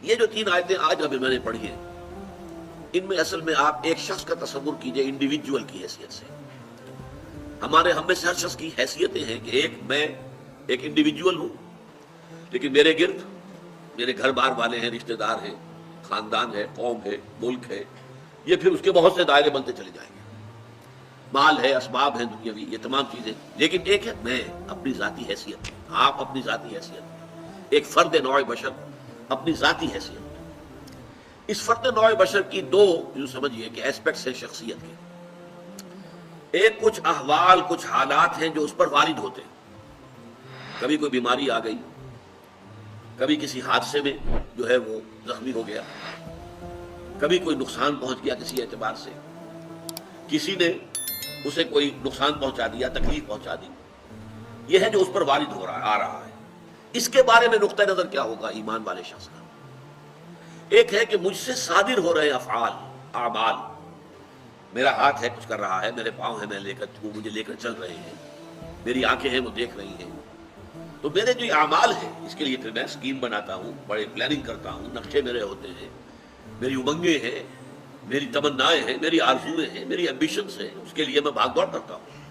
یہ جو 3 آیتیں آج ابھی میں نے پڑھی ہیں، ان میں اصل میں آپ ایک شخص کا تصور کیجئے انڈیویجول کی حیثیت سے. ہم میں سے ہر شخص کی حیثیتیں ہیں کہ میں ایک انڈیویجول ہوں، لیکن میرے گرد میرے گھر بار والے ہیں، رشتہ دار ہیں، خاندان ہے، قوم ہے، ملک ہے، یہ پھر اس کے بہت سے دائرے بنتے چلے جائیں گے. مال ہے، اسباب ہیں دنیاوی، یہ تمام چیزیں. لیکن ایک ہے میں اپنی ذاتی حیثیت، آپ اپنی ذاتی حیثیت، ایک فرد نوع بشر اپنی ذاتی حیثیت. اس فرد نوع بشر کی 2 جو سمجھیے کہ ایسپیکٹس ہیں شخصیت کے. ایک کچھ احوال، کچھ حالات ہیں جو اس پر وارد ہوتے ہیں. کبھی کوئی بیماری آ گئی، کبھی کسی حادثے میں جو ہے وہ زخمی ہو گیا، کبھی کوئی نقصان پہنچ گیا کسی اعتبار سے، کسی نے اسے کوئی نقصان پہنچا دیا، تکلیف پہنچا دی. یہ ہے جو اس پر وارد ہو رہا آ رہا ہے. اس کے بارے میں نقطہ نظر کیا ہوگا ایمان والے شخص کا؟ ایک ہے کہ مجھ سے صادر ہو رہے افعال، اعمال. میرا ہاتھ ہے کچھ کر رہا ہے، میرے پاؤں ہیں وہ مجھے لے کر چل رہے ہیں، میری آنکھیں ہیں وہ دیکھ رہی ہیں. تو میرے جو اعمال ہیں اس کے لیے پھر میں سکیم بناتا ہوں، بڑے پلاننگ کرتا ہوں، نقشے میرے ہوتے ہیں، میری امنگیں ہیں، میری تمنائیں ہیں، میری آرزویں ہیں، میری ایمبیشنز ہیں، اس کے لیے میں بھاگ دوڑ کرتا ہوں.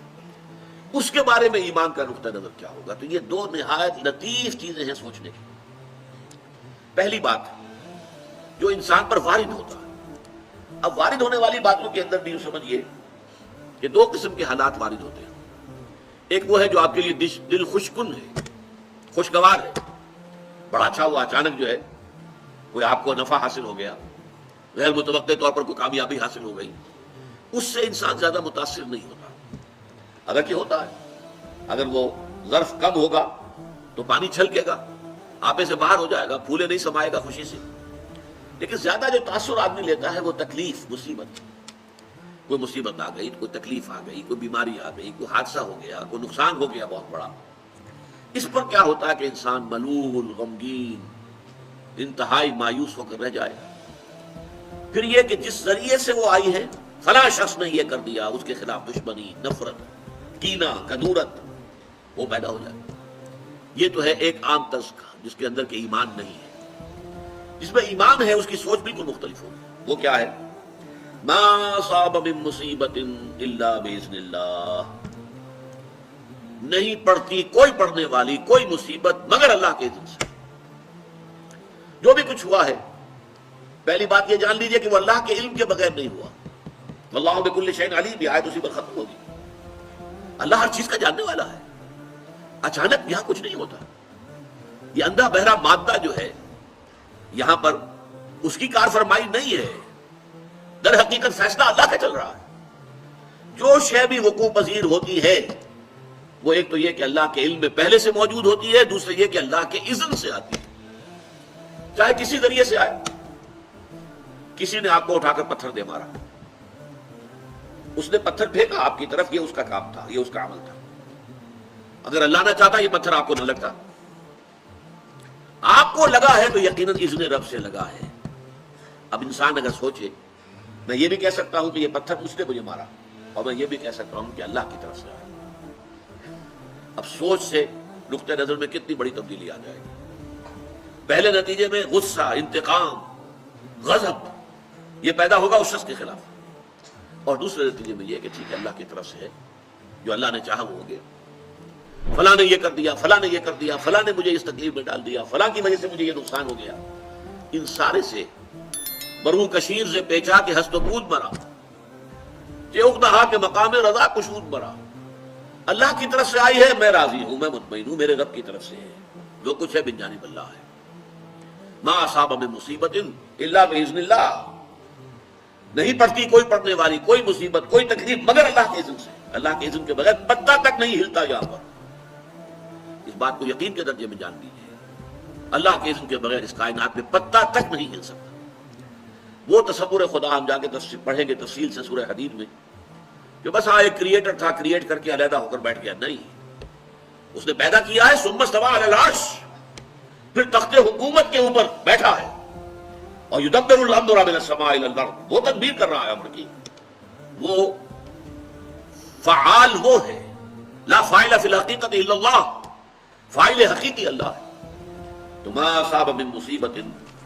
اس کے بارے میں ایمان کا نقطہ نظر کیا ہوگا؟ تو یہ 2 نہایت لطیف چیزیں ہیں سوچنے کی. پہلی بات جو انسان پر وارد ہوتا ہے. اب وارد ہونے والی باتوں کے اندر بھی یوں سمجھیے کہ 2 قسم کے حالات وارد ہوتے ہیں. ایک وہ ہے جو آپ کے لیے دل خوشکن ہے، خوشگوار ہے، بڑا اچھا ہوا، اچانک جو ہے کوئی آپ کو نفع حاصل ہو گیا، غیر متوقع طور پر کوئی کامیابی حاصل ہو گئی. اس سے انسان زیادہ متاثر نہیں ہوتا. اگرچہ ہوتا ہے، اگر وہ ظرف کم ہوگا تو پانی چھلکے گا، آپے سے باہر ہو جائے گا، پھولے نہیں سمائے گا خوشی سے. لیکن زیادہ جو تاثر آدمی لیتا ہے وہ تکلیف، مصیبت. کوئی مصیبت آ گئی، کوئی تکلیف آ گئی، کوئی بیماری آ گئی، کوئی حادثہ ہو گیا، کوئی نقصان ہو گیا بہت بڑا. اس پر کیا ہوتا ہے کہ انسان ملول، غمگین، انتہائی مایوس ہو کر رہ جائے. پھر یہ کہ جس ذریعے سے وہ آئی ہے، فلاں شخص نے یہ کر دیا، اس کے خلاف دشمنی، نفرت، کینہ، کدورت وہ پیدا ہو جائے. یہ تو ہے ایک عام طرز کا جس کے اندر کہ ایمان نہیں ہے. جس میں ایمان ہے اس کی سوچ بالکل مختلف ہوگی. وہ کیا ہے؟ ما صاب من مصیبت الا باذن اللہ. نہیں پڑتی کوئی پڑھنے والی کوئی مصیبت مگر اللہ کے اذن سے. جو بھی کچھ ہوا ہے، پہلی بات یہ جان لیجئے کہ وہ اللہ کے علم کے بغیر نہیں ہوا. واللہ بکل شیء علیم، یہ آیت اسی پر ختم ہوگی. اللہ ہر چیز کا جاننے والا ہے. اچانک یہاں کچھ نہیں ہوتا. یہ اندھا بہرا مادہ جو ہے یہاں پر اس کی کار فرمائی نہیں ہے، در حقیقت فیصلہ اللہ کا چل رہا ہے. جو شے بھی وقوع پذیر ہوتی ہے وہ ایک تو یہ کہ اللہ کے علم میں پہلے سے موجود ہوتی ہے، دوسرے یہ کہ اللہ کے اذن سے آتی ہے. چاہے کسی ذریعے سے آئے. کسی نے آپ کو اٹھا کر پتھر دے مارا، اس نے پتھر پھینکا آپ کی طرف، یہ اس کا کام تھا، یہ اس کا عمل تھا. اگر اللہ نہ چاہتا یہ پتھر آپ کو نہ لگتا. آپ کو لگا ہے تو یقیناً اذن رب سے لگا ہے. اب انسان اگر سوچے، میں یہ بھی کہہ سکتا ہوں کہ یہ پتھر اس نے مجھے مارا، اور میں یہ بھی کہہ سکتا ہوں کہ اللہ کی طرف سے آیا. اب سوچ سے نقطہ نظر میں کتنی بڑی تبدیلی آ جائے گی. پہلے نتیجے میں غصہ، انتقام، غضب یہ پیدا ہوگا اس شخص کے خلاف، اور دوسرے نتیجے میں یہ کہ ٹھیک ہے اللہ کی طرف سے ہے، جو اللہ نے چاہا وہ ہو گیا. فلاں نے یہ کر دیا، فلاں نے یہ کر دیا، فلاں نے مجھے اس تکلیف میں ڈال دیا، فلاں کی وجہ سے مجھے یہ نقصان ہو گیا. ان سارے سے برو کشیر سے پیچا کہ ہست و بود مرا، کے مقام رضا کشود مرا. اللہ کی طرف سے آئی ہے، میں راضی ہوں، میں مطمئن ہوں، میرے رب کی طرف سے ہے. جو کچھ ہے من جانب اللہ ہے. ما اصاب من مصیبت الا باذن اللہ. نہیں پڑتی کوئی پڑھنے والی کوئی مصیبت، کوئی تکلیف مگر اللہ کے اذن سے. اللہ کے اذن کے بغیر پتہ تک نہیں ہلتا. یہاں پر اس بات کو یقین کے درجے میں جان لیجیے، اللہ کے اذن کے بغیر اس کائنات میں پتہ تک نہیں ہل سکتا. وہ تصور خدا ہم جا کے پڑھیں گے تفصیل سے سورہ حدید میں، جو بس ایک کریٹر تھا، کریٹ کر کے علیحدہ ہو کر بیٹھ گیا. نہیں، اس نے پیدا کیا ہے. ثم استوى علی العرش، پھر تخت حکومت کے اوپر بیٹھا ہے. اور یدبر الامر من السماء الى الارض، وہ تدبیر کر رہا ہے امر کی. وہ فعال وہ ہے، لا فاعل فی الحقیقت الا اللہ، فاعل حقیقی اللہ ہے. تو ما اصاب من مصیبت